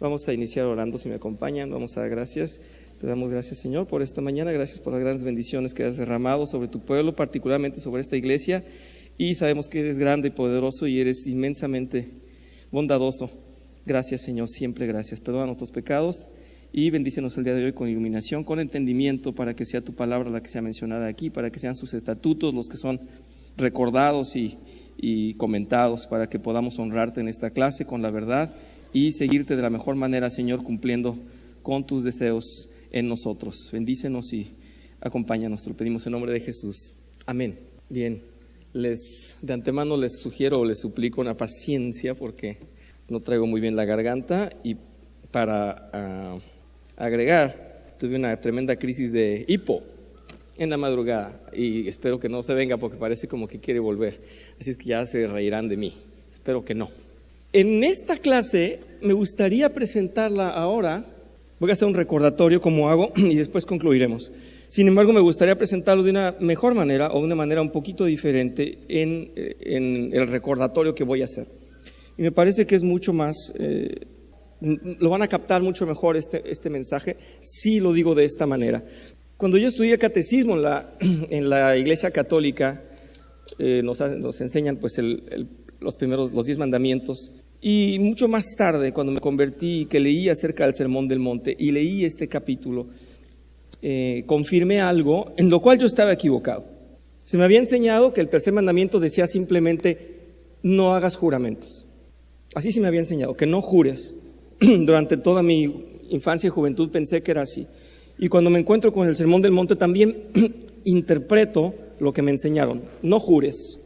Vamos a iniciar orando, si me acompañan. Vamos a dar gracias. Te damos gracias, Señor, por esta mañana. Gracias por las grandes bendiciones que has derramado sobre tu pueblo, particularmente sobre esta iglesia. Y sabemos que eres grande y poderoso y eres inmensamente bondadoso. Gracias, Señor, siempre gracias. Perdona nuestros pecados y bendícenos el día de hoy con iluminación, con entendimiento, para que sea tu palabra la que sea mencionada aquí, para que sean sus estatutos los que son recordados y comentados, para que podamos honrarte en esta clase con la verdad y seguirte de la mejor manera, Señor, cumpliendo con tus deseos en nosotros. Bendícenos y acompáñanos, te lo pedimos en nombre de Jesús. Amén. Bien, de antemano les sugiero o les suplico una paciencia porque no traigo muy bien la garganta, y para agregar, tuve una tremenda crisis de hipo en la madrugada y espero que no se venga porque parece como que quiere volver, así es que ya se reirán de mí, espero que no. En esta clase me gustaría presentarla ahora. Voy a hacer un recordatorio como hago y después concluiremos. Sin embargo, me gustaría presentarlo de una mejor manera o de una manera un poquito diferente en el recordatorio que voy a hacer. Y me parece que es mucho más, lo van a captar mucho mejor este mensaje si lo digo de esta manera. Cuando yo estudié catecismo en la Iglesia Católica, nos enseñan pues los 10 mandamientos. Y mucho más tarde, cuando me convertí, que leí acerca del Sermón del Monte y leí este capítulo, confirmé algo en lo cual yo estaba equivocado. Se me había enseñado que el tercer mandamiento decía simplemente: no hagas juramentos. Así se me había enseñado, que no jures. Durante toda mi infancia y juventud pensé que era así. Y cuando me encuentro con el Sermón del Monte también interpreto lo que me enseñaron: no jures.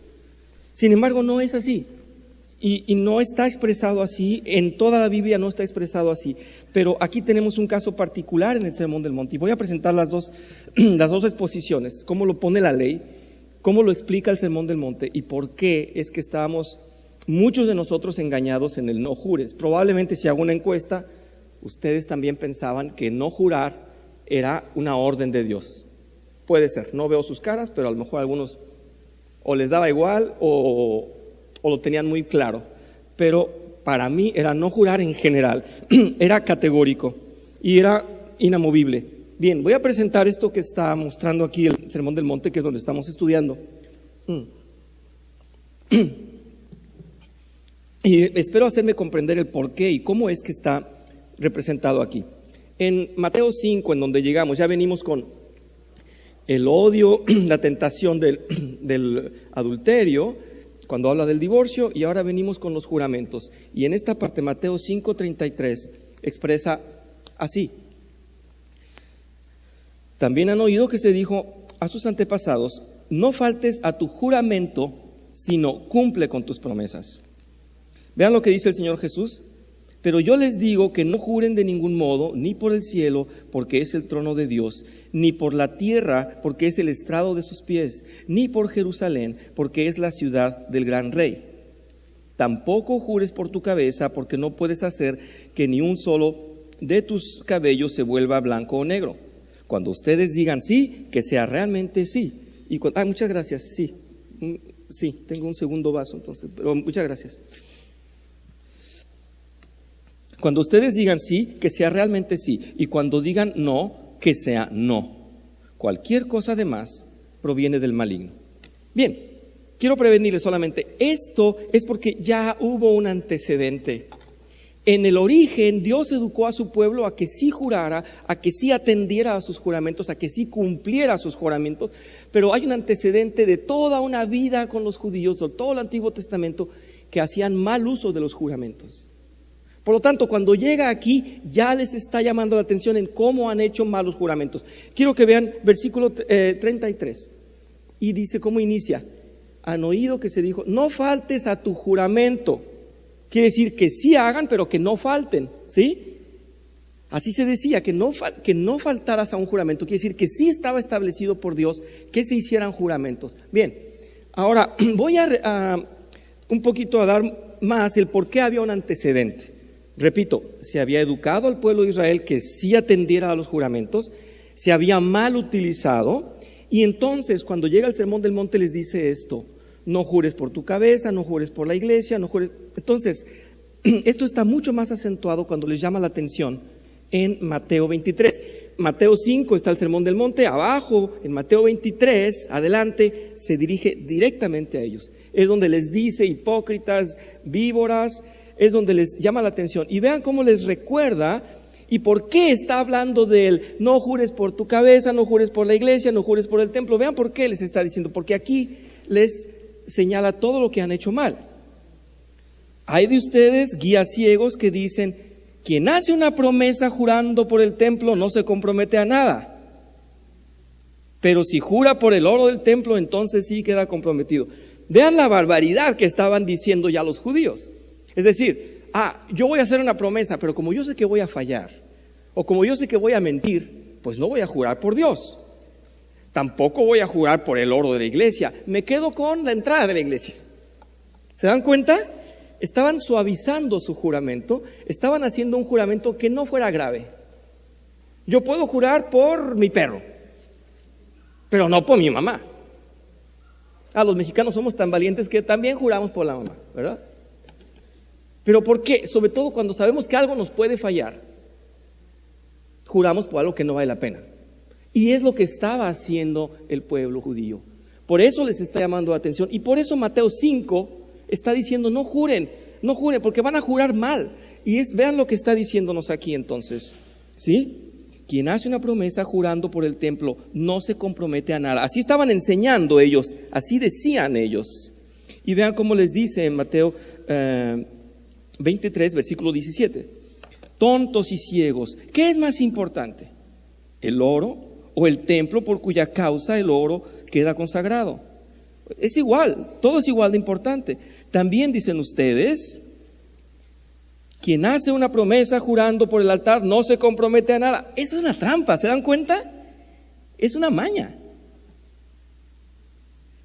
Sin embargo, no es así. Y no está expresado así, en toda la Biblia no está expresado así, pero aquí tenemos un caso particular en el Sermón del Monte y voy a presentar las dos exposiciones, cómo lo pone la ley, cómo lo explica el Sermón del Monte y por qué es que estábamos muchos de nosotros engañados en el no jures. Probablemente si hago una encuesta, ustedes también pensaban que no jurar era una orden de Dios. Puede ser, no veo sus caras, pero a lo mejor a algunos o les daba igual o lo tenían muy claro, pero para mí era no jurar en general, era categórico y era inamovible. Bien, voy a presentar esto que está mostrando aquí el Sermón del Monte, que es donde estamos estudiando. Y espero hacerme comprender el por qué y cómo es que está representado aquí. En Mateo 5, en donde llegamos, ya venimos con el odio, la tentación del adulterio, cuando habla del divorcio, y ahora venimos con los juramentos. Y en esta parte, Mateo 5:33 expresa así: también han oído que se dijo a sus antepasados: no faltes a tu juramento, sino cumple con tus promesas. Vean lo que dice el Señor Jesús: pero yo les digo que no juren de ningún modo, ni por el cielo, porque es el trono de Dios, ni por la tierra, porque es el estrado de sus pies, ni por Jerusalén, porque es la ciudad del gran rey. Tampoco jures por tu cabeza, porque no puedes hacer que ni un solo de tus cabellos se vuelva blanco o negro. Cuando ustedes digan sí, que sea realmente sí. Y muchas gracias, sí. Sí, tengo un segundo vaso entonces, pero muchas gracias. Cuando ustedes digan sí, que sea realmente sí. Y cuando digan no, que sea no. Cualquier cosa de más proviene del maligno. Bien, quiero prevenirles solamente. Esto es porque ya hubo un antecedente. En el origen, Dios educó a su pueblo a que sí jurara, a que sí atendiera a sus juramentos, a que sí cumpliera sus juramentos. Pero hay un antecedente de toda una vida con los judíos, de todo el Antiguo Testamento, que hacían mal uso de los juramentos. Por lo tanto, cuando llega aquí, ya les está llamando la atención en cómo han hecho malos juramentos. Quiero que vean versículo 33. Y dice, ¿cómo inicia? Han oído que se dijo: no faltes a tu juramento. Quiere decir que sí hagan, pero que no falten, ¿sí? Así se decía, que no faltaras a un juramento. Quiere decir que sí estaba establecido por Dios que se hicieran juramentos. Bien, ahora voy a un poquito a dar más el por qué había un antecedente. Repito, se había educado al pueblo de Israel que sí atendiera a los juramentos, se había mal utilizado, y entonces cuando llega el Sermón del Monte les dice esto: no jures por tu cabeza, no jures por la iglesia, no jures. Entonces, esto está mucho más acentuado cuando les llama la atención en Mateo 23. Mateo 5 está el Sermón del Monte, abajo en Mateo 23, adelante, se dirige directamente a ellos. Es donde les dice hipócritas, víboras, es donde les llama la atención. Y vean cómo les recuerda y por qué está hablando de él. No jures por tu cabeza, no jures por la iglesia, no jures por el templo. Vean por qué les está diciendo, porque aquí les señala todo lo que han hecho mal. Hay de ustedes guías ciegos que dicen: quien hace una promesa jurando por el templo no se compromete a nada, pero si jura por el oro del templo, entonces sí queda comprometido. Vean la barbaridad que estaban diciendo ya los judíos. Es decir, yo voy a hacer una promesa, pero como yo sé que voy a fallar, o como yo sé que voy a mentir, pues no voy a jurar por Dios. Tampoco voy a jurar por el oro de la iglesia, me quedo con la entrada de la iglesia. ¿Se dan cuenta? Estaban suavizando su juramento, estaban haciendo un juramento que no fuera grave. Yo puedo jurar por mi perro, pero no por mi mamá. Los mexicanos somos tan valientes que también juramos por la mamá, ¿verdad? Pero ¿por qué? Sobre todo cuando sabemos que algo nos puede fallar, juramos por algo que no vale la pena. Y es lo que estaba haciendo el pueblo judío. Por eso les está llamando la atención. Y por eso Mateo 5 está diciendo: no juren, porque van a jurar mal. Y vean lo que está diciéndonos aquí entonces, ¿sí? Quien hace una promesa jurando por el templo no se compromete a nada. Así estaban enseñando ellos, así decían ellos. Y vean cómo les dice en Mateo 23, versículo 17. Tontos y ciegos, ¿qué es más importante? ¿El oro o el templo por cuya causa el oro queda consagrado? Es igual, todo es igual de importante. También dicen ustedes: quien hace una promesa jurando por el altar no se compromete a nada. Esa es una trampa, ¿se dan cuenta? Es una maña.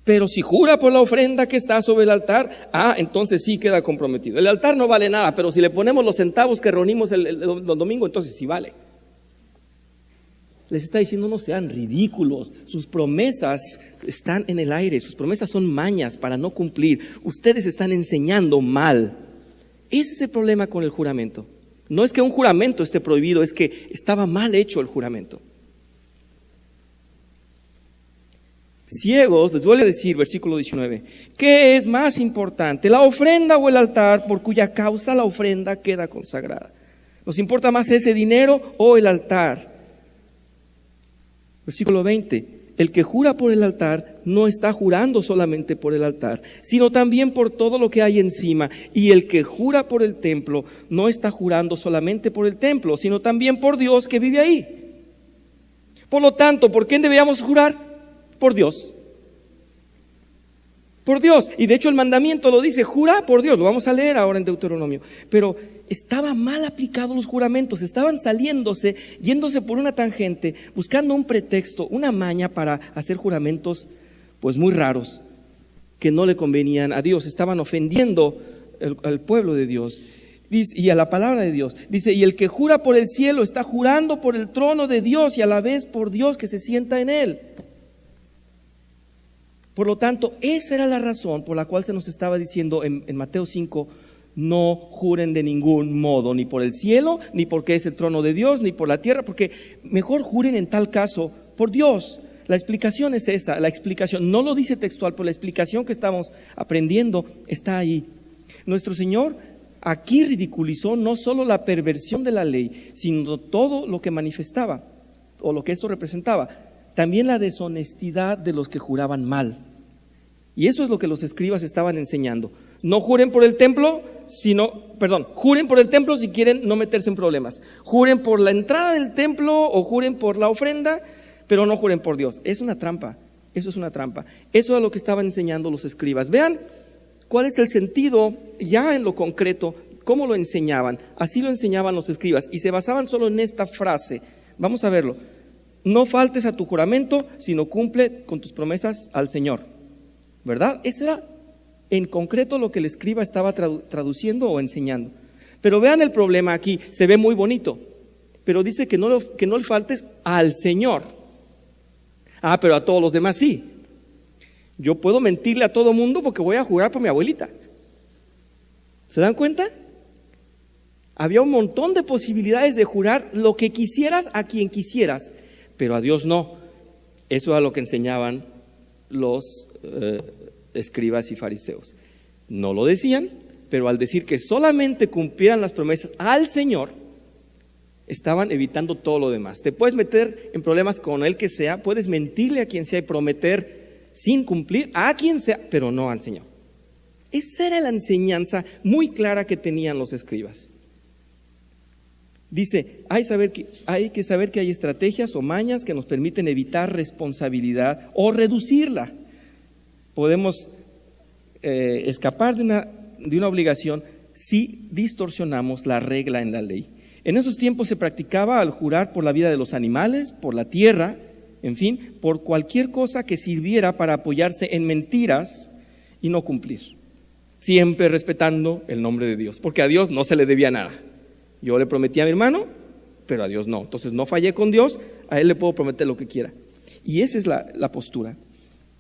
Pero si jura por la ofrenda que está sobre el altar, entonces sí queda comprometido. El altar no vale nada, pero si le ponemos los centavos que reunimos el domingo, entonces sí vale. Les está diciendo: no sean ridículos, sus promesas están en el aire, sus promesas son mañas para no cumplir. Ustedes están enseñando mal. Ese es el problema con el juramento. No es que un juramento esté prohibido, es que estaba mal hecho el juramento. Ciegos, les vuelvo a decir, versículo 19, ¿qué es más importante, la ofrenda o el altar por cuya causa la ofrenda queda consagrada? ¿Nos importa más ese dinero o el altar? Versículo 20, el que jura por el altar no está jurando solamente por el altar, sino también por todo lo que hay encima. Y el que jura por el templo no está jurando solamente por el templo, sino también por Dios que vive ahí. Por lo tanto, ¿por quién deberíamos jurar? Por Dios. Por Dios. Y de hecho el mandamiento lo dice: jura por Dios. Lo vamos a leer ahora en Deuteronomio. Pero estaba mal aplicados los juramentos. Estaban yéndose por una tangente, buscando un pretexto, una maña para hacer juramentos pues muy raros, que no le convenían a Dios. Estaban ofendiendo al pueblo de Dios y a la palabra de Dios. Dice: y el que jura por el cielo está jurando por el trono de Dios y a la vez por Dios que se sienta en él. Por lo tanto, esa era la razón por la cual se nos estaba diciendo en Mateo 5: no juren de ningún modo, ni por el cielo, ni porque es el trono de Dios, ni por la tierra, porque mejor juren en tal caso por Dios. La explicación es esa, la explicación, no lo dice textual, pero la explicación que estamos aprendiendo está ahí. Nuestro Señor aquí ridiculizó no solo la perversión de la ley, sino todo lo que manifestaba, o lo que esto representaba. También la deshonestidad de los que juraban mal. Y eso es lo que los escribas estaban enseñando. No juren por el templo, juren por el templo si quieren no meterse en problemas. Juren por la entrada del templo o juren por la ofrenda, pero no juren por Dios. Es una trampa, eso es una trampa. Eso es lo que estaban enseñando los escribas. Vean cuál es el sentido ya en lo concreto, cómo lo enseñaban. Así lo enseñaban los escribas y se basaban solo en esta frase. Vamos a verlo. No faltes a tu juramento, sino cumple con tus promesas al Señor. ¿Verdad? Ese era en concreto lo que el escriba estaba traduciendo o enseñando. Pero vean el problema aquí, se ve muy bonito, pero dice que no le faltes al Señor. Pero a todos los demás sí. Yo puedo mentirle a todo mundo porque voy a jurar por mi abuelita. ¿Se dan cuenta? Había un montón de posibilidades de jurar lo que quisieras a quien quisieras, pero a Dios no. Eso es lo que enseñaban los escribas y fariseos. No lo decían, pero al decir que solamente cumplieran las promesas al Señor, estaban evitando todo lo demás. Te puedes meter en problemas con el que sea, puedes mentirle a quien sea y prometer sin cumplir a quien sea, pero no al Señor. Esa era la enseñanza muy clara que tenían los escribas. Dice, hay que saber que hay estrategias o mañas que nos permiten evitar responsabilidad o reducirla. Podemos escapar de una obligación si distorsionamos la regla en la ley. En esos tiempos se practicaba al jurar por la vida de los animales, por la tierra, en fin, por cualquier cosa que sirviera para apoyarse en mentiras y no cumplir. Siempre respetando el nombre de Dios, porque a Dios no se le debía nada. Yo le prometí a mi hermano, pero a Dios no. Entonces no fallé con Dios, a Él le puedo prometer lo que quiera. Y esa es la postura.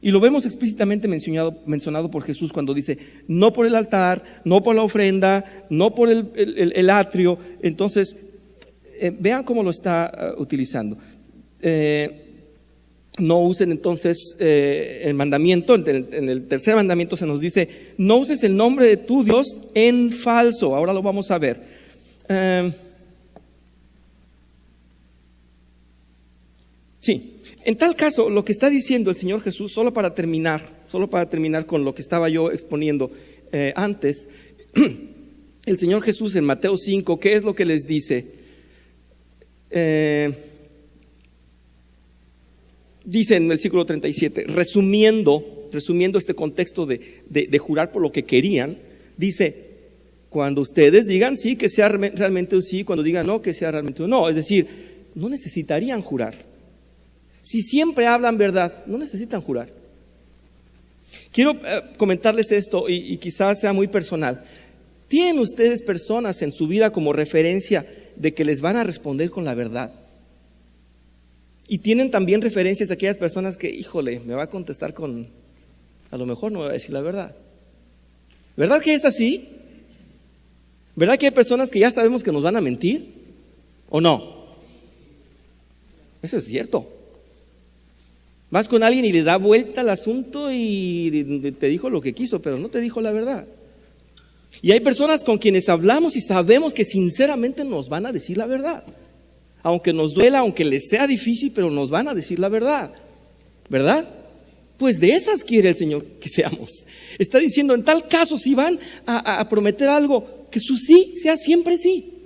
Y lo vemos explícitamente mencionado por Jesús cuando dice, no por el altar, no por la ofrenda, no por el atrio. Entonces, vean cómo lo está utilizando. No usen entonces el mandamiento, en el tercer mandamiento se nos dice, no uses el nombre de tu Dios en falso. Ahora lo vamos a ver. Sí, en tal caso lo que está diciendo el Señor Jesús, solo para terminar con lo que estaba yo exponiendo antes, el Señor Jesús en Mateo 5, ¿qué es lo que les dice? Dice en el versículo 37, resumiendo este contexto de jurar por lo que querían, dice, cuando ustedes digan sí, que sea realmente un sí, cuando digan no, que sea realmente un no. Es decir, no necesitarían jurar. Si siempre hablan verdad, no necesitan jurar. Quiero comentarles esto y quizás sea muy personal. ¿Tienen ustedes personas en su vida como referencia de que les van a responder con la verdad? Y tienen también referencias de aquellas personas que, híjole, me va a contestar con, a lo mejor no me va a decir la verdad. ¿Verdad que es así? ¿Verdad que hay personas que ya sabemos que nos van a mentir? ¿O no? Eso es cierto. Vas con alguien y le da vuelta al asunto y te dijo lo que quiso, pero no te dijo la verdad. Y hay personas con quienes hablamos y sabemos que sinceramente nos van a decir la verdad. Aunque nos duela, aunque les sea difícil, pero nos van a decir la verdad. ¿Verdad? Pues de esas quiere el Señor que seamos. Está diciendo, en tal caso, si van a prometer algo, que su sí sea siempre sí,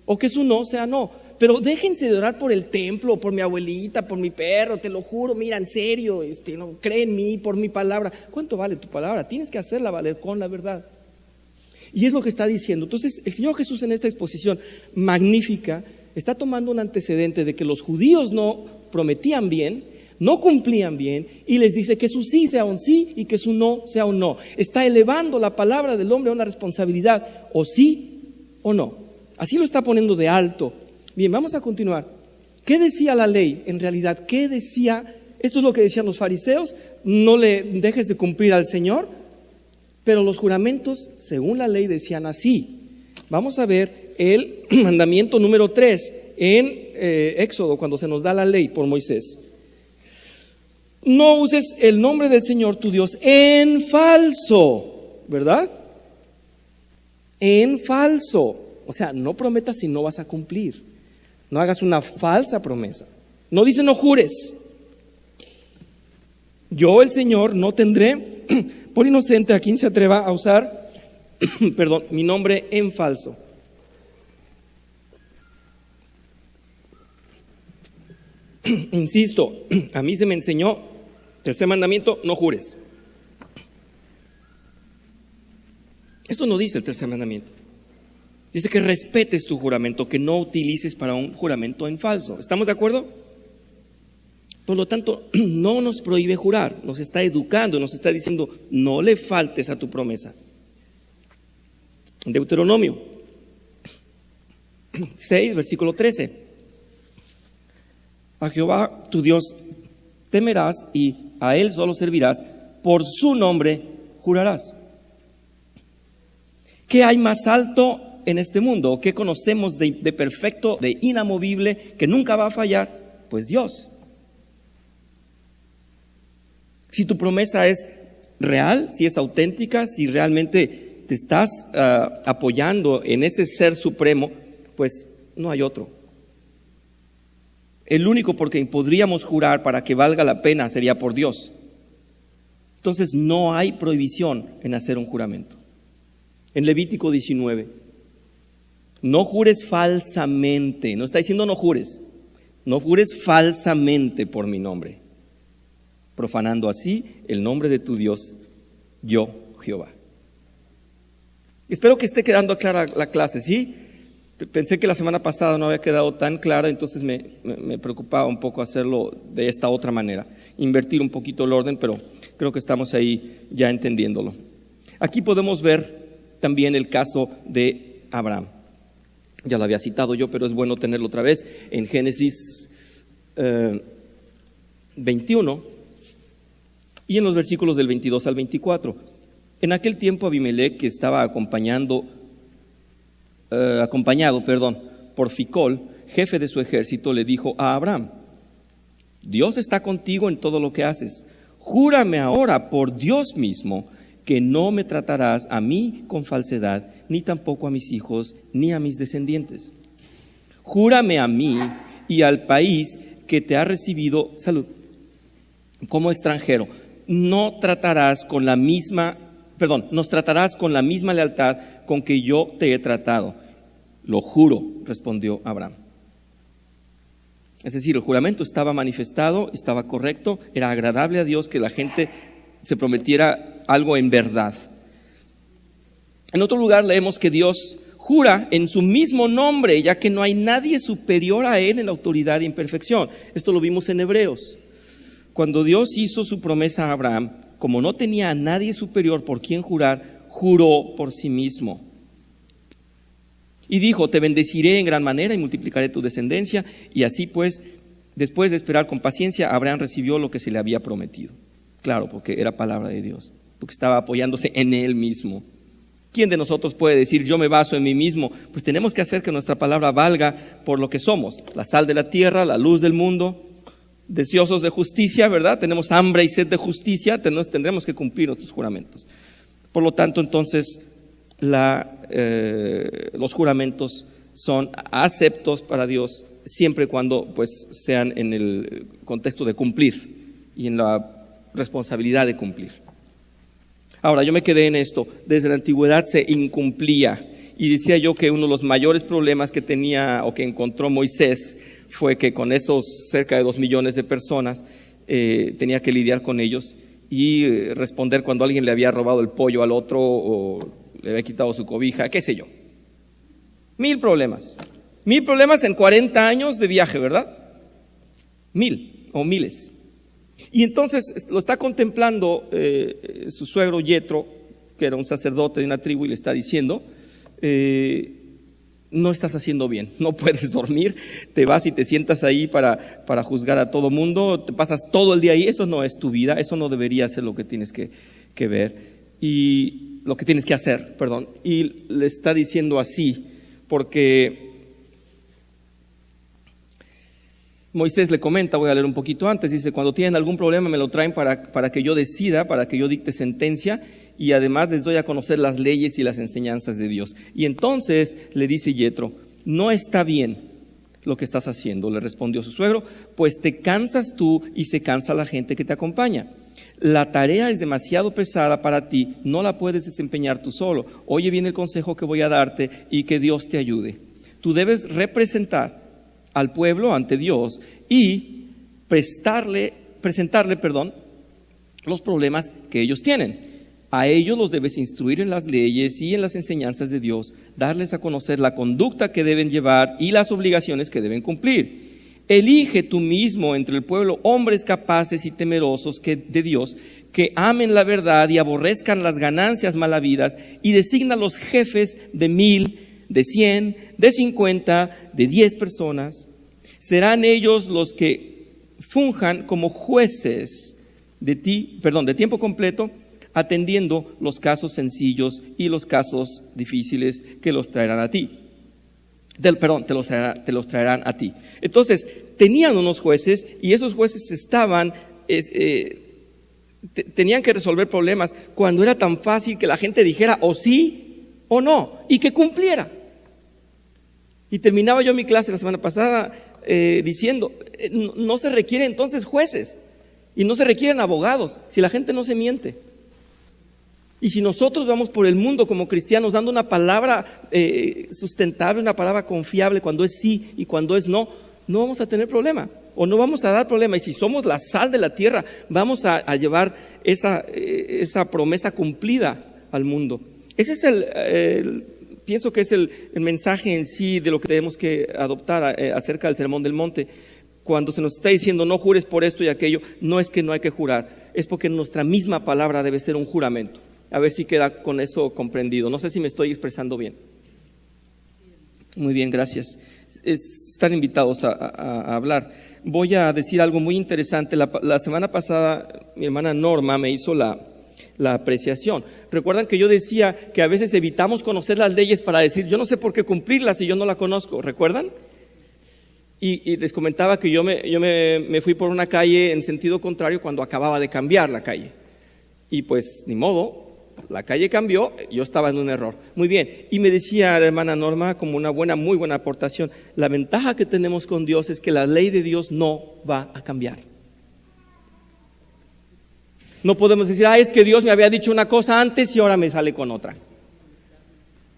o que su no sea no. Pero déjense de orar por el templo, por mi abuelita, por mi perro, te lo juro, mira, en serio, no cree en mí, por mi palabra. ¿Cuánto vale tu palabra? Tienes que hacerla valer con la verdad. Y es lo que está diciendo. Entonces, el Señor Jesús en esta exposición magnífica está tomando un antecedente de que los judíos no prometían bien, no cumplían bien, y les dice que su sí sea un sí y que su no sea un no. Está elevando la palabra del hombre a una responsabilidad, o sí o no. Así lo está poniendo de alto. Bien, vamos a continuar. ¿Qué decía la ley en realidad? ¿Qué decía? Esto es lo que decían los fariseos: no le dejes de cumplir al Señor. Pero los juramentos, según la ley, decían así. Vamos a ver el mandamiento número 3 en Éxodo, cuando se nos da la ley por Moisés. No uses el nombre del Señor tu Dios en falso, ¿verdad? En falso. O sea, no prometas si no vas a cumplir. No hagas una falsa promesa. No dice no jures. Yo, el Señor, no tendré por inocente a quien se atreva a usar mi nombre en falso. Insisto, a mí se me enseñó, tercer mandamiento, no jures. Esto no dice el tercer mandamiento. Dice que respetes tu juramento, que no utilices para un juramento en falso. ¿Estamos de acuerdo? Por lo tanto, no nos prohíbe jurar, nos está educando, nos está diciendo, no le faltes a tu promesa. Deuteronomio 6, versículo 13. A Jehová tu Dios temerás y a Él solo servirás, por su nombre jurarás. ¿Qué hay más alto en este mundo? ¿Qué conocemos de perfecto, de inamovible, que nunca va a fallar? Pues Dios. Si tu promesa es real, si es auténtica, si realmente te estás apoyando en ese ser supremo, pues no hay otro. El único por quien podríamos jurar para que valga la pena sería por Dios. Entonces no hay prohibición en hacer un juramento. En Levítico 19, no jures falsamente, no está diciendo no jures falsamente por mi nombre, profanando así el nombre de tu Dios, yo, Jehová. Espero que esté quedando clara la clase, ¿sí? Pensé que la semana pasada no había quedado tan clara, entonces me preocupaba un poco hacerlo de esta otra manera, invertir un poquito el orden, pero creo que estamos ahí ya entendiéndolo. Aquí podemos ver también el caso de Abraham. Ya lo había citado yo, pero es bueno tenerlo otra vez. En Génesis 21 y en los versículos del 22 al 24. En aquel tiempo Abimelec, que estaba acompañado por Ficol, jefe de su ejército, le dijo a Abraham: Dios está contigo en todo lo que haces. Júrame ahora por Dios mismo que no me tratarás a mí con falsedad, ni tampoco a mis hijos, ni a mis descendientes. Júrame a mí y al país que te ha recibido, salud, como extranjero. Nos tratarás con la misma lealtad con que yo te he tratado. Lo juro, respondió Abraham. Es decir, el juramento estaba manifestado, estaba correcto, era agradable a Dios que la gente se prometiera algo en verdad. En otro lugar leemos que Dios jura en su mismo nombre, ya que no hay nadie superior a Él en la autoridad y en perfección. Esto lo vimos en Hebreos. Cuando Dios hizo su promesa a Abraham, como no tenía a nadie superior por quien jurar, juró por sí mismo. Y dijo: te bendeciré en gran manera y multiplicaré tu descendencia. Y así pues, después de esperar con paciencia, Abraham recibió lo que se le había prometido. Claro, porque era palabra de Dios, porque estaba apoyándose en Él mismo. ¿Quién de nosotros puede decir yo me baso en mí mismo? Pues tenemos que hacer que nuestra palabra valga por lo que somos: la sal de la tierra, la luz del mundo, deseosos de justicia, ¿verdad? Tenemos hambre y sed de justicia, tendremos que cumplir nuestros juramentos. Por lo tanto, entonces, los juramentos son aceptos para Dios siempre y cuando pues sean en el contexto de cumplir y en la responsabilidad de cumplir. Ahora, yo me quedé en esto. Desde la antigüedad se incumplía, y decía yo que uno de los mayores problemas que tenía o que encontró Moisés fue que con esos cerca de 2 millones de personas tenía que lidiar con ellos y responder cuando alguien le había robado el pollo al otro o le había quitado su cobija, qué sé yo. 1000 problemas en 40 años de viaje, ¿verdad? 1000 o miles. Y entonces lo está contemplando su suegro Yetro, que era un sacerdote de una tribu, y le está diciendo: no estás haciendo bien, no puedes dormir, te vas y te sientas ahí para juzgar a todo mundo, te pasas todo el día ahí, eso no es tu vida, eso no debería ser lo que tienes que ver, y lo que tienes que hacer, perdón. Y le está diciendo así, porque Moisés le comenta, voy a leer un poquito antes, dice: cuando tienen algún problema me lo traen para que yo decida, para que yo dicte sentencia, y además les doy a conocer las leyes y las enseñanzas de Dios. Y entonces le dice Yetro: no está bien lo que estás haciendo, le respondió su suegro, pues te cansas tú y se cansa la gente que te acompaña. La tarea es demasiado pesada para ti, no la puedes desempeñar tú solo. Oye bien el consejo que voy a darte y que Dios te ayude. Tú debes representar al pueblo ante Dios y presentarle, los problemas que ellos tienen. A ellos los debes instruir en las leyes y en las enseñanzas de Dios, darles a conocer la conducta que deben llevar y las obligaciones que deben cumplir. Elige tú mismo entre el pueblo hombres capaces y temerosos de Dios, que amen la verdad y aborrezcan las ganancias malavidas, y designa los jefes de 1000, de 100, de 50, de 10 personas. Serán ellos los que funjan como jueces de tiempo completo, atendiendo los casos sencillos y los casos difíciles que los traerán a ti. Te los traerán a ti. Entonces, tenían unos jueces y esos jueces tenían que resolver problemas cuando era tan fácil que la gente dijera o sí o no y que cumpliera. Y terminaba yo mi clase la semana pasada diciendo, no se requieren entonces jueces y no se requieren abogados si la gente no se miente. Y si nosotros vamos por el mundo como cristianos dando una palabra sustentable, una palabra confiable cuando es sí y cuando es no, no vamos a tener problema o no vamos a dar problema. Y si somos la sal de la tierra, vamos a llevar esa promesa cumplida al mundo. Ese es pienso que es el mensaje en sí de lo que tenemos que adoptar acerca del Sermón del Monte. Cuando se nos está diciendo no jures por esto y aquello, no es que no hay que jurar, es porque nuestra misma palabra debe ser un juramento. A ver si queda con eso comprendido. No sé si me estoy expresando bien. Muy bien, gracias. Están invitados a hablar. Voy a decir algo muy interesante. La semana pasada mi hermana Norma me hizo la apreciación. Recuerdan que yo decía que a veces evitamos conocer las leyes para decir, yo no sé por qué cumplirlas si yo no la conozco. ¿Recuerdan? Y les comentaba que yo me fui por una calle en sentido contrario cuando acababa de cambiar la calle. Y pues, ni modo. La calle cambió, yo estaba en un error. Muy bien, y me decía la hermana Norma como una muy buena aportación, la ventaja que tenemos con Dios es que la ley de Dios no va a cambiar. No podemos decir, es que Dios me había dicho una cosa antes y ahora me sale con otra,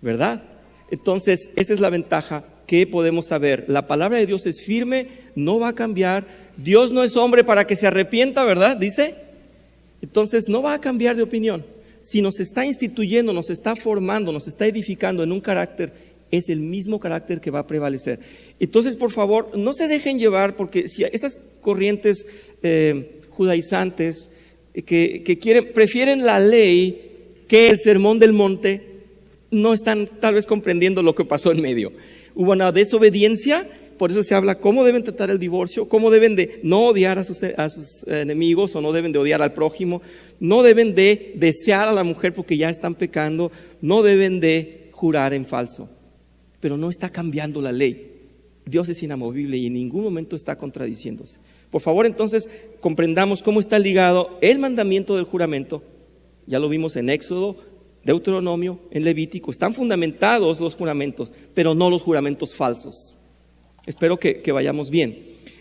¿verdad? Entonces, esa es la ventaja que podemos saber. La palabra de Dios es firme, no va a cambiar. Dios no es hombre para que se arrepienta, ¿verdad? Dice. Entonces, no va a cambiar de opinión. Si nos está instituyendo, nos está formando, nos está edificando en un carácter, es el mismo carácter que va a prevalecer. Entonces, por favor, no se dejen llevar, porque si esas corrientes judaizantes que prefieren la ley que el Sermón del Monte, no están tal vez comprendiendo lo que pasó en medio. Hubo una desobediencia. Por eso se habla cómo deben tratar el divorcio, cómo deben de no odiar a sus enemigos o no deben de odiar al prójimo, no deben de desear a la mujer porque ya están pecando, no deben de jurar en falso. Pero no está cambiando la ley. Dios es inamovible y en ningún momento está contradiciéndose. Por favor, entonces, comprendamos cómo está ligado el mandamiento del juramento. Ya lo vimos en Éxodo, Deuteronomio, en Levítico. Están fundamentados los juramentos, pero no los juramentos falsos. Espero que vayamos bien.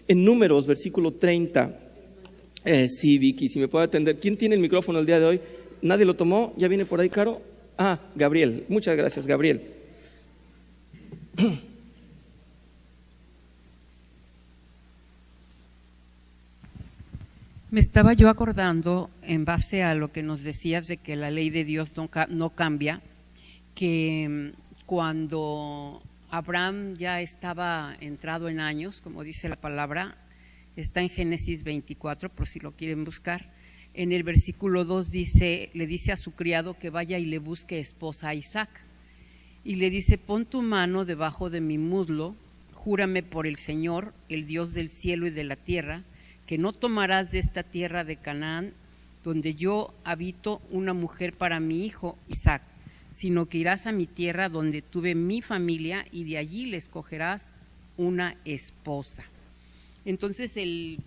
En Números, versículo 30, sí, Vicky, si me puede atender. ¿Quién tiene el micrófono el día de hoy? ¿Nadie lo tomó? ¿Ya viene por ahí, Caro? Gabriel. Muchas gracias, Gabriel. Me estaba yo acordando, en base a lo que nos decías de que la ley de Dios no cambia, que cuando Abraham ya estaba entrado en años, como dice la palabra, está en Génesis 24, por si lo quieren buscar. En el versículo 2 le dice a su criado que vaya y le busque esposa a Isaac. Y le dice, pon tu mano debajo de mi muslo, júrame por el Señor, el Dios del cielo y de la tierra, que no tomarás de esta tierra de Canaán, donde yo habito, una mujer para mi hijo Isaac, sino que irás a mi tierra donde tuve mi familia y de allí le escogerás una esposa. Entonces el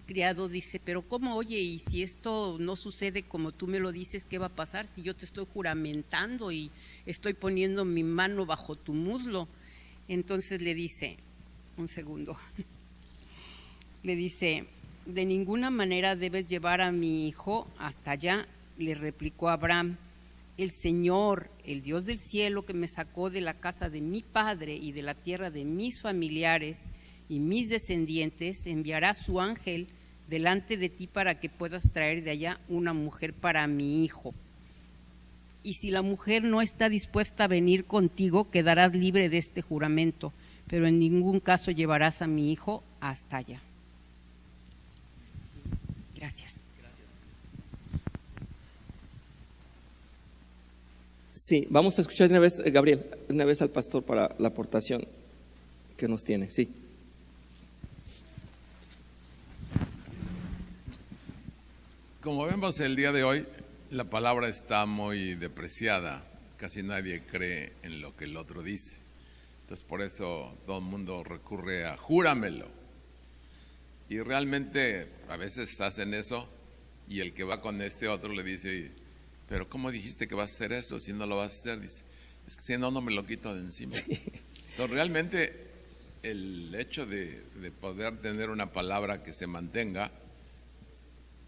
criado dice, pero ¿cómo? Oye, y si esto no sucede como tú me lo dices, ¿qué va a pasar si yo te estoy juramentando y estoy poniendo mi mano bajo tu muslo? Entonces le dice, un segundo, le dice, de ninguna manera debes llevar a mi hijo hasta allá, le replicó Abraham. El Señor, el Dios del cielo que me sacó de la casa de mi padre y de la tierra de mis familiares y mis descendientes, enviará su ángel delante de ti para que puedas traer de allá una mujer para mi hijo. Y si la mujer no está dispuesta a venir contigo, quedarás libre de este juramento, pero en ningún caso llevarás a mi hijo hasta allá. Gracias. Sí, vamos a escuchar una vez, Gabriel, una vez al pastor para la aportación que nos tiene. Sí. Como vemos el día de hoy, La palabra está muy depreciada, casi nadie cree en lo que el otro dice. Entonces por eso todo el mundo recurre a júramelo. Y realmente a veces hacen eso y el que va con este otro le dice, pero ¿cómo dijiste que vas a hacer eso si no lo vas a hacer? Dice, es que si no, no me lo quito de encima. Entonces realmente el hecho de poder tener una palabra que se mantenga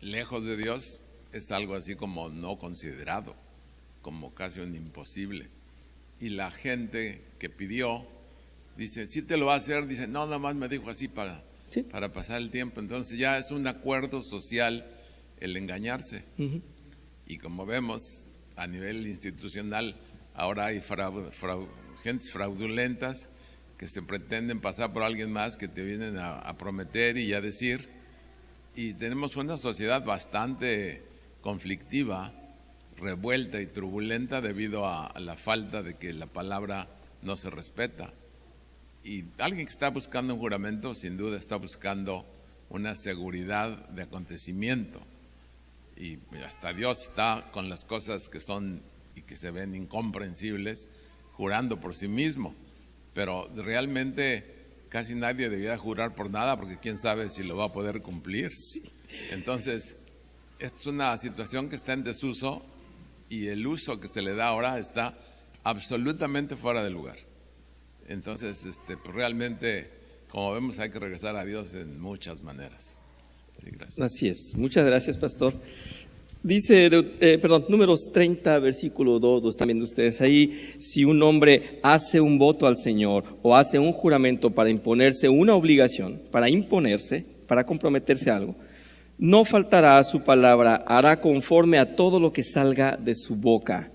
lejos de Dios es algo así como no considerado, como casi un imposible. Y la gente que pidió dice, sí te lo va a hacer, dice, no, nada más me dijo así para pasar el tiempo. Entonces ya es un acuerdo social el engañarse. Y como vemos a nivel institucional, ahora hay gentes fraudulentas que se pretenden pasar por alguien más, que te vienen a prometer y a decir. Y tenemos una sociedad bastante conflictiva, revuelta y turbulenta debido a la falta de que la palabra no se respeta. Y alguien que está buscando un juramento, sin duda está buscando una seguridad de acontecimiento. Y hasta Dios está con las cosas que son y que se ven incomprensibles, jurando por sí mismo. Pero realmente casi nadie debería jurar por nada, porque quién sabe si lo va a poder cumplir. Entonces, esta es una situación que está en desuso y el uso que se le da ahora está absolutamente fuera de lugar. Entonces, pues realmente, como vemos, hay que regresar a Dios en muchas maneras. Sí, gracias. Así es. Muchas gracias, pastor. Dice, Números 30, versículo 2, lo están viendo ustedes ahí. Si un hombre hace un voto al Señor o hace un juramento para imponerse una obligación, para comprometerse a algo, no faltará a su palabra, hará conforme a todo lo que salga de su boca.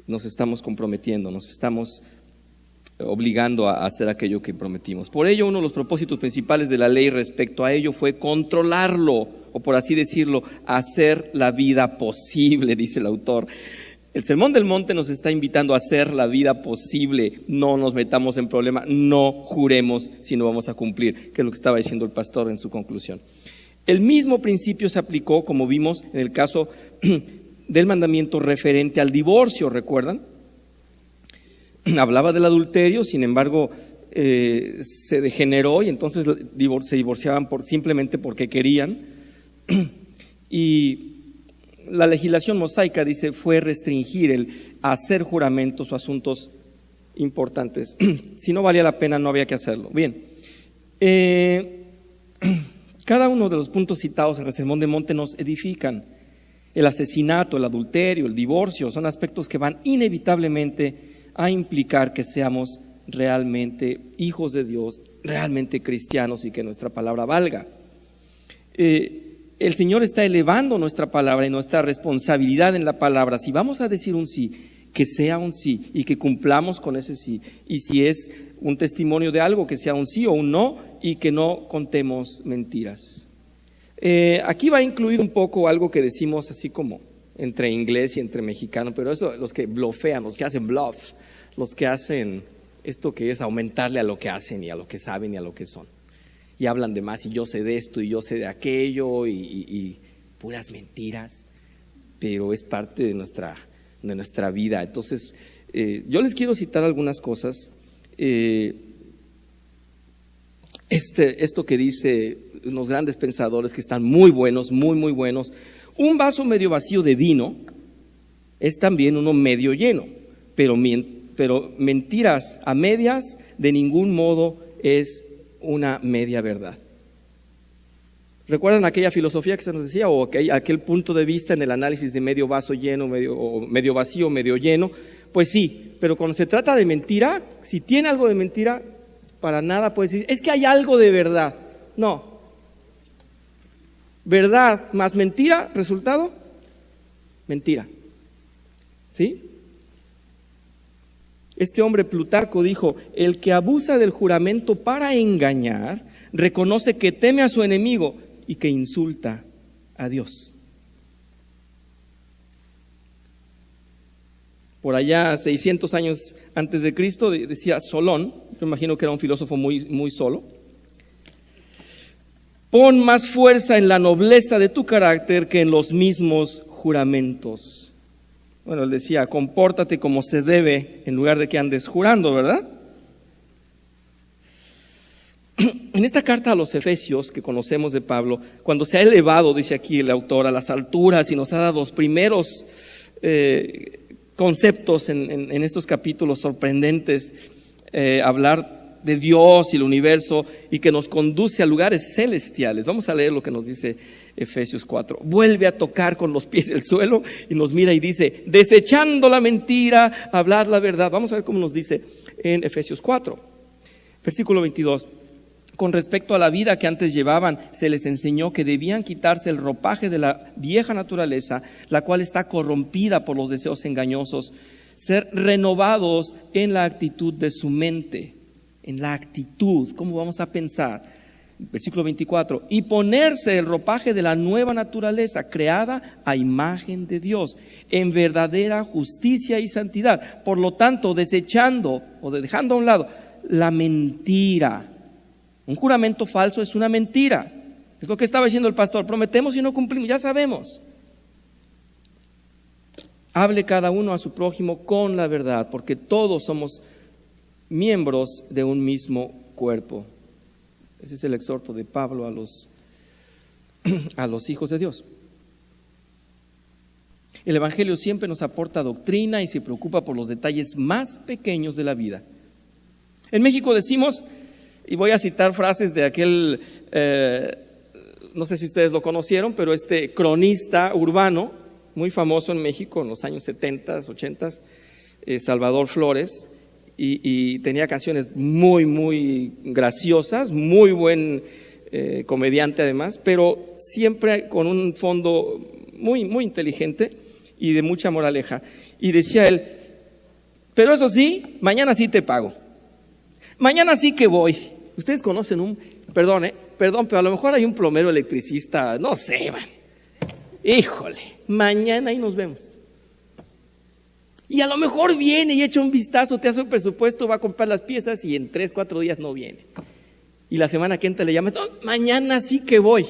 Nos estamos comprometiendo, nos estamos obligando a hacer aquello que prometimos. Por ello, uno de los propósitos principales de la ley respecto a ello fue controlarlo, o por así decirlo, hacer la vida posible, dice el autor. El Sermón del Monte nos está invitando a hacer la vida posible. No nos metamos en problema, no juremos si no vamos a cumplir, que es lo que estaba diciendo el pastor en su conclusión. El mismo principio se aplicó, como vimos en el caso del mandamiento referente al divorcio, ¿recuerdan? Hablaba del adulterio, sin embargo se degeneró y entonces se divorciaban simplemente porque querían. Y la legislación mosaica, dice, fue restringir el hacer juramentos o asuntos importantes. Si no valía la pena, no había que hacerlo. Bien, cada uno de los puntos citados en el Sermón del Monte nos edifican. El asesinato, el adulterio, el divorcio, son aspectos que van inevitablemente a implicar que seamos realmente hijos de Dios, realmente cristianos y que nuestra palabra valga. El Señor está elevando nuestra palabra y nuestra responsabilidad en la palabra. Si vamos a decir un sí, que sea un sí y que cumplamos con ese sí. Y si es un testimonio de algo, que sea un sí o un no y que no contemos mentiras. Aquí va incluido un poco algo que decimos así como entre inglés y entre mexicano, pero eso los que blofean, los que hacen bluff, los que hacen esto que es aumentarle a lo que hacen y a lo que saben y a lo que son. Y hablan de más y yo sé de esto y yo sé de aquello y puras mentiras, pero es parte de nuestra vida. Entonces, yo les quiero citar algunas cosas. Esto que dice unos grandes pensadores que están muy buenos, muy buenos. Un vaso medio vacío de vino es también uno medio lleno, pero mentiras a medias de ningún modo es una media verdad. ¿Recuerdan aquella filosofía que se nos decía, o aquel punto de vista en el análisis de medio vaso lleno, medio vacío, medio lleno? Pues sí, pero cuando se trata de mentira, si tiene algo de mentira, para nada puedes decir, es que hay algo de verdad. No. Verdad más mentira, resultado, mentira. ¿Sí? Este hombre Plutarco dijo, el que abusa del juramento para engañar, reconoce que teme a su enemigo y que insulta a Dios. Por allá 600 años antes de Cristo decía Solón, yo imagino que era un filósofo muy solo. Pon más fuerza en la nobleza de tu carácter que en los mismos juramentos. Bueno, él decía, compórtate como se debe en lugar de que andes jurando, ¿verdad? En esta carta a los Efesios que conocemos de Pablo, cuando se ha elevado, dice aquí el autor, a las alturas y nos ha dado los primeros conceptos en estos capítulos sorprendentes, hablar de Dios y el universo y que nos conduce a lugares celestiales. Vamos a leer lo que nos dice Efesios 4. Vuelve a tocar con los pies el suelo y nos mira y dice, desechando la mentira, hablar la verdad. Vamos a ver cómo nos dice en Efesios 4, versículo 22. Con respecto a la vida que antes llevaban, se les enseñó que debían quitarse el ropaje de la vieja naturaleza, la cual está corrompida por los deseos engañosos, ser renovados en la actitud de su mente. En la actitud, ¿cómo vamos a pensar? Versículo 24, y ponerse el ropaje de la nueva naturaleza, creada a imagen de Dios, en verdadera justicia y santidad. Por lo tanto, desechando o dejando a un lado la mentira. Un juramento falso es una mentira. Es lo que estaba diciendo el pastor, prometemos y no cumplimos, ya sabemos. Hable cada uno a su prójimo con la verdad, porque todos somos miembros de un mismo cuerpo. Ese es el exhorto de Pablo a los hijos de Dios. El Evangelio siempre nos aporta doctrina y se preocupa por los detalles más pequeños de la vida. En México decimos, y voy a citar frases de aquel, no sé si ustedes lo conocieron, pero este cronista urbano, muy famoso en México en los años 70, 80, Salvador Flores, y tenía canciones muy, muy graciosas, muy buen comediante además, pero siempre con un fondo muy, muy inteligente y de mucha moraleja. Y decía él, pero eso sí, mañana sí te pago. Mañana sí que voy. Ustedes conocen perdón, pero a lo mejor hay un plomero electricista, no sé, man. Híjole, mañana ahí nos vemos. Y a lo mejor viene y echa un vistazo, te hace un presupuesto, va a comprar las piezas y en 3, 4 días no viene. Y la semana que entra le llama, no, mañana sí que voy.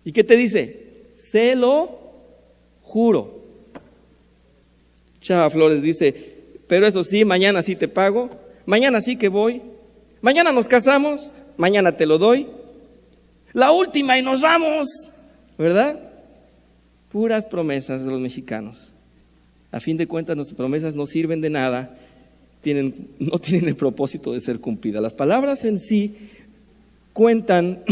¿Y qué te dice? Se lo juro. Chava Flores dice, pero eso sí, mañana sí te pago, mañana sí que voy, mañana nos casamos, mañana te lo doy, la última y nos vamos, ¿verdad? Puras promesas de los mexicanos. A fin de cuentas, nuestras promesas no sirven de nada, no tienen el propósito de ser cumplidas. Las palabras en sí cuentan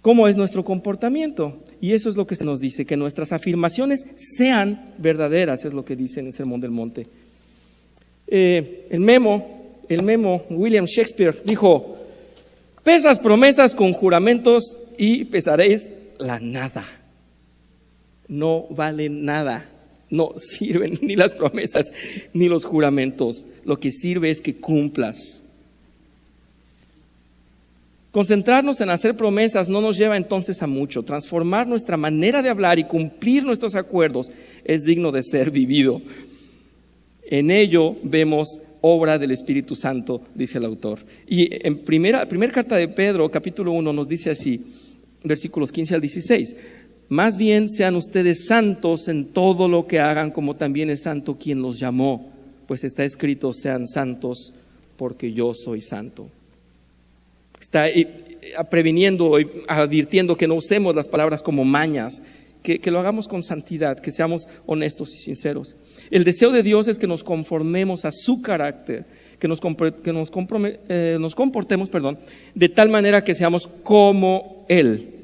cómo es nuestro comportamiento, y eso es lo que se nos dice, que nuestras afirmaciones sean verdaderas, es lo que dice en el Sermón del Monte. El memo William Shakespeare dijo, pesas promesas con juramentos y pesaréis la nada. No valen nada. No sirven ni las promesas ni los juramentos. Lo que sirve es que cumplas. Concentrarnos en hacer promesas no nos lleva entonces a mucho. Transformar nuestra manera de hablar y cumplir nuestros acuerdos es digno de ser vivido. En ello vemos obra del Espíritu Santo, dice el autor. Y en primera carta de Pedro, capítulo 1, nos dice así, versículos 15 al 16. Más bien sean ustedes santos en todo lo que hagan, como también es santo quien los llamó, pues está escrito, sean santos porque yo soy santo. Está previniendo y advirtiendo que no usemos las palabras como mañas, que lo hagamos con santidad, que seamos honestos y sinceros. El deseo de Dios es que nos conformemos a su carácter, que nos comportemos, de tal manera que seamos como Él.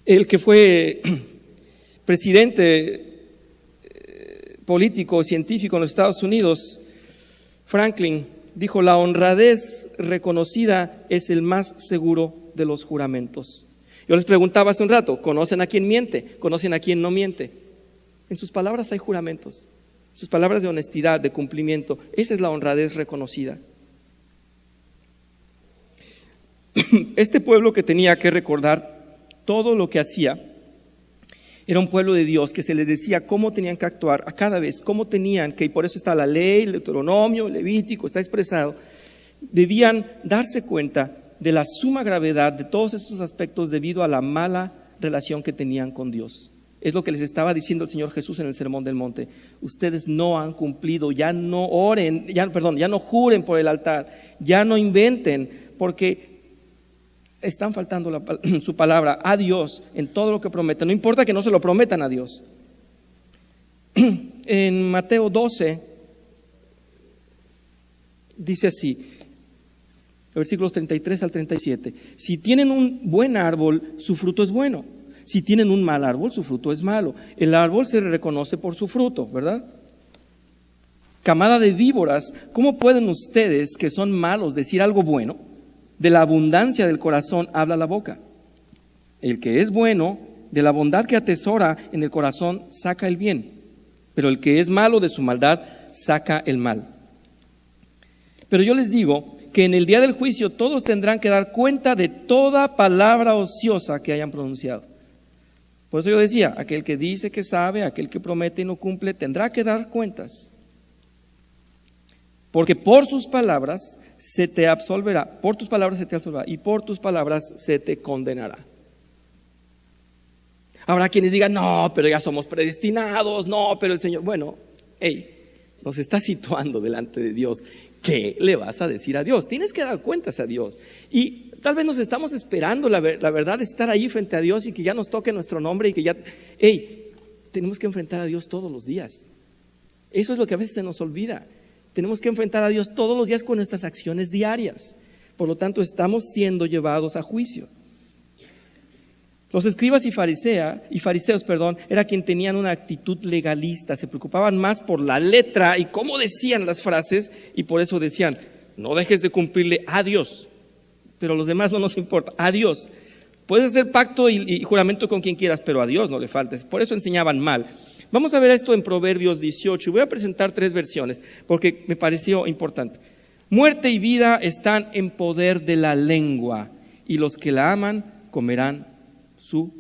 El que fue presidente político, científico en los Estados Unidos, Franklin, dijo, la honradez reconocida es el más seguro de los juramentos. Yo les preguntaba hace un rato, ¿conocen a quién miente? ¿Conocen a quién no miente? En sus palabras hay juramentos, sus palabras de honestidad, de cumplimiento. Esa es la honradez reconocida. Este pueblo que tenía que recordar todo lo que hacía, era un pueblo de Dios que se les decía cómo tenían que actuar a cada vez, cómo tenían que, y por eso está la ley, el Deuteronomio, el Levítico, está expresado, debían darse cuenta de la suma gravedad de todos estos aspectos debido a la mala relación que tenían con Dios. Es lo que les estaba diciendo el Señor Jesús en el Sermón del Monte. Ustedes no han cumplido, ya no oren, ya no juren por el altar, ya no inventen, porque están faltando su palabra a Dios en todo lo que prometen. No importa que no se lo prometan a Dios. En Mateo 12 dice así, versículos 33 al 37: si tienen un buen árbol, su fruto es bueno. Si tienen un mal árbol, su fruto es malo. El árbol se reconoce por su fruto, ¿verdad? Camada de víboras, ¿cómo pueden ustedes, que son malos, decir algo bueno? De la abundancia del corazón habla la boca. El que es bueno, de la bondad que atesora en el corazón, saca el bien. Pero el que es malo, de su maldad, saca el mal. Pero yo les digo que en el día del juicio todos tendrán que dar cuenta de toda palabra ociosa que hayan pronunciado. Por eso yo decía, aquel que dice que sabe, aquel que promete y no cumple, tendrá que dar cuentas. Porque por sus palabras se te absolverá, por tus palabras se te absolverá y por tus palabras se te condenará. Habrá quienes digan, no, pero ya somos predestinados, no, pero el Señor, bueno, nos está situando delante de Dios. ¿Qué le vas a decir a Dios? Tienes que dar cuentas a Dios. Y tal vez nos estamos esperando la verdad de estar ahí frente a Dios y que ya nos toque nuestro nombre y que ya, tenemos que enfrentar a Dios todos los días. Eso es lo que a veces se nos olvida. Tenemos que enfrentar a Dios todos los días con nuestras acciones diarias. Por lo tanto, estamos siendo llevados a juicio. Los escribas y fariseos, era quien tenían una actitud legalista, se preocupaban más por la letra y cómo decían las frases, y por eso decían, no dejes de cumplirle a Dios, pero a los demás no nos importa, a Dios. Puedes hacer pacto y juramento con quien quieras, pero a Dios no le faltes. Por eso enseñaban mal. Vamos a ver esto en Proverbios 18, y voy a presentar 3 versiones, porque me pareció importante. Muerte y vida están en poder de la lengua, y los que la aman comerán su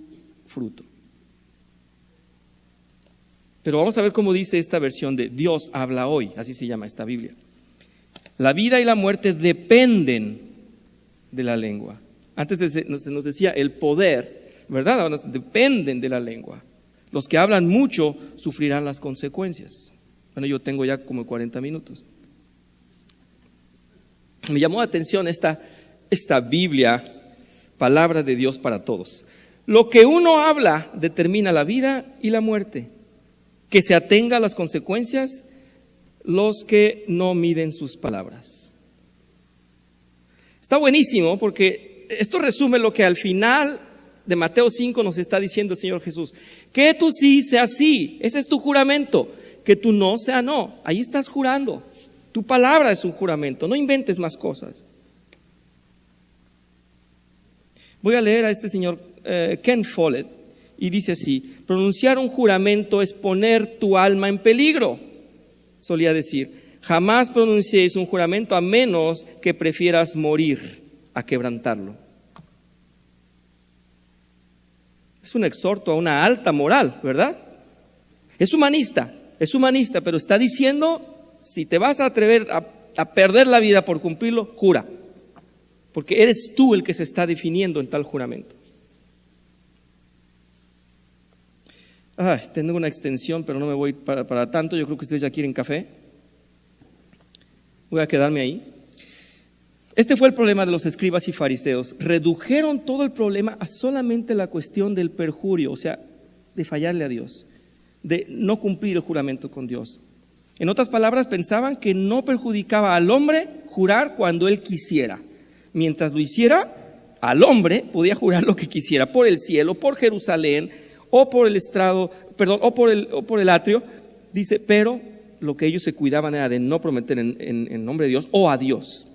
fruto. Pero vamos a ver cómo dice esta versión de Dios habla hoy, así se llama esta Biblia. La vida y la muerte dependen de la lengua. Antes se nos decía el poder, ¿verdad? Ahora dependen de la lengua. Los que hablan mucho sufrirán las consecuencias. Bueno, yo tengo ya como 40 minutos. Me llamó la atención esta Biblia, palabra de Dios para todos. Lo que uno habla determina la vida y la muerte. Que se atenga a las consecuencias los que no miden sus palabras. Está buenísimo porque esto resume lo que al final de Mateo 5 nos está diciendo el Señor Jesús. Que tú sí sea sí, ese es tu juramento. Que tú no sea no, ahí estás jurando. Tu palabra es un juramento, no inventes más cosas. Voy a leer a este señor Ken Follett, y dice así: pronunciar un juramento es poner tu alma en peligro. Solía decir, jamás pronunciéis un juramento a menos que prefieras morir a quebrantarlo. Es un exhorto a una alta moral, ¿verdad? Es humanista, pero está diciendo, si te vas a atrever a perder la vida por cumplirlo, jura. Porque eres tú el que se está definiendo en tal juramento. Tengo una extensión, pero no me voy para tanto. Yo creo que ustedes ya quieren café. Voy a quedarme ahí. Este fue el problema de los escribas y fariseos. Redujeron todo el problema a solamente la cuestión del perjurio, o sea, de fallarle a Dios, de no cumplir el juramento con Dios. En otras palabras, pensaban que no perjudicaba al hombre jurar cuando él quisiera. Mientras lo hiciera, al hombre podía jurar lo que quisiera, por el cielo, por Jerusalén, o por el estrado, o por el atrio. Dice, pero lo que ellos se cuidaban era de no prometer en nombre de Dios o a Dios.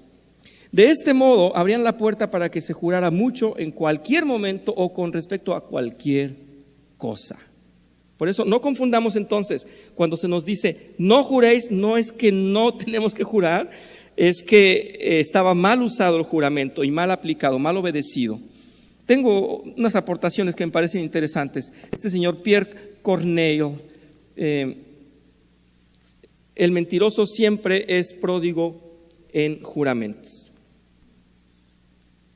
De este modo, abrían la puerta para que se jurara mucho en cualquier momento o con respecto a cualquier cosa. Por eso no confundamos entonces, cuando se nos dice no juréis, no es que no tenemos que jurar, es que estaba mal usado el juramento y mal aplicado, mal obedecido. Tengo unas aportaciones que me parecen interesantes. Este señor Pierre Corneille, el mentiroso siempre es pródigo en juramentos.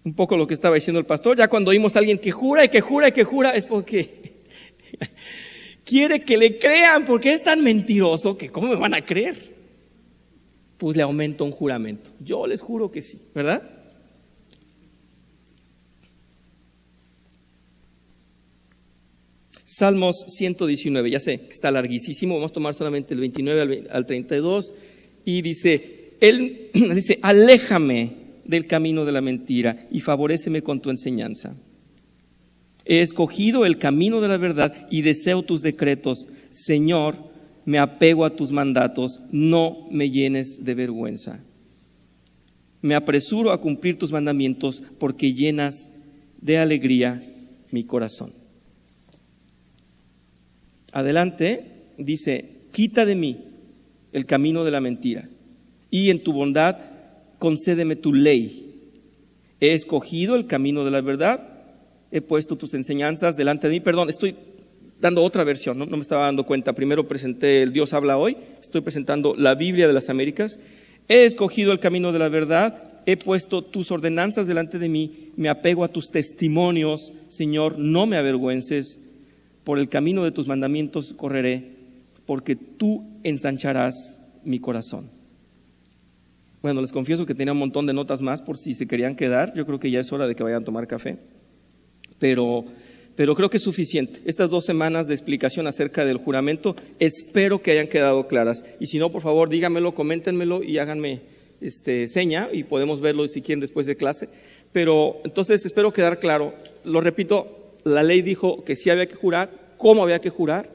Un poco lo que estaba diciendo el pastor. Ya cuando oímos a alguien que jura y que jura y que jura, es porque quiere que le crean, porque es tan mentiroso que ¿cómo me van a creer? Pues le aumento un juramento. Yo les juro que sí, ¿verdad? Salmos 119, ya sé que está larguísimo, vamos a tomar solamente el 29 al 32 y dice, él dice, aléjame del camino de la mentira y favoréceme con tu enseñanza. He escogido el camino de la verdad y deseo tus decretos. Señor, me apego a tus mandatos, no me llenes de vergüenza. Me apresuro a cumplir tus mandamientos porque llenas de alegría mi corazón. Adelante, dice, quita de mí el camino de la mentira y en tu bondad concédeme tu ley. He escogido el camino de la verdad, he puesto tus enseñanzas delante de mí. Perdón, estoy dando otra versión, no me estaba dando cuenta. Primero presenté el Dios habla hoy, estoy presentando la Biblia de las Américas. He escogido el camino de la verdad, he puesto tus ordenanzas delante de mí, me apego a tus testimonios, Señor, no me avergüences. Por el camino de tus mandamientos correré, porque tú ensancharás mi corazón. Bueno, les confieso que tenía un montón de notas más por si se querían quedar. Yo creo que ya es hora de que vayan a tomar café. Pero creo que es suficiente. Estas 2 semanas de explicación acerca del juramento, espero que hayan quedado claras. Y si no, por favor, díganmelo, coméntenmelo y háganme seña y podemos verlo si quieren después de clase. Pero entonces espero quedar claro. Lo repito, la ley dijo que sí había que jurar. ¿Cómo había que jurar?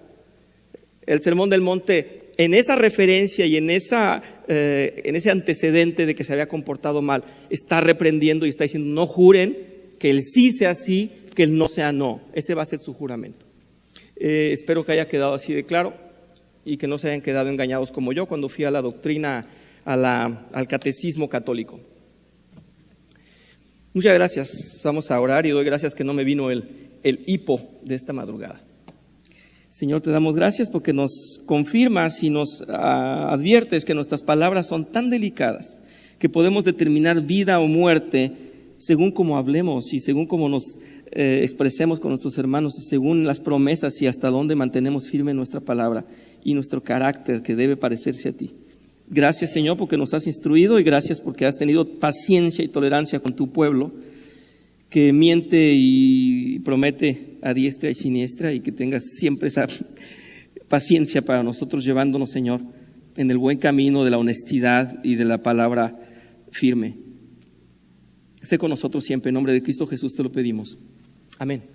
El Sermón del Monte, en esa referencia y en ese antecedente de que se había comportado mal, está reprendiendo y está diciendo, no juren, que el sí sea sí, que el no sea no. Ese va a ser su juramento. Espero que haya quedado así de claro y que no se hayan quedado engañados como yo cuando fui a la doctrina, al catecismo católico. Muchas gracias. Vamos a orar y doy gracias que no me vino el hipo de esta madrugada. Señor, te damos gracias porque nos confirmas y nos adviertes que nuestras palabras son tan delicadas que podemos determinar vida o muerte según como hablemos y según como nos expresemos con nuestros hermanos y según las promesas y hasta dónde mantenemos firme nuestra palabra y nuestro carácter que debe parecerse a ti. Gracias, Señor, porque nos has instruido y gracias porque has tenido paciencia y tolerancia con tu pueblo que miente y promete a diestra y siniestra, y que tengas siempre esa paciencia para nosotros, llevándonos, Señor, en el buen camino de la honestidad y de la palabra firme. Sé con nosotros siempre, en nombre de Cristo Jesús te lo pedimos. Amén.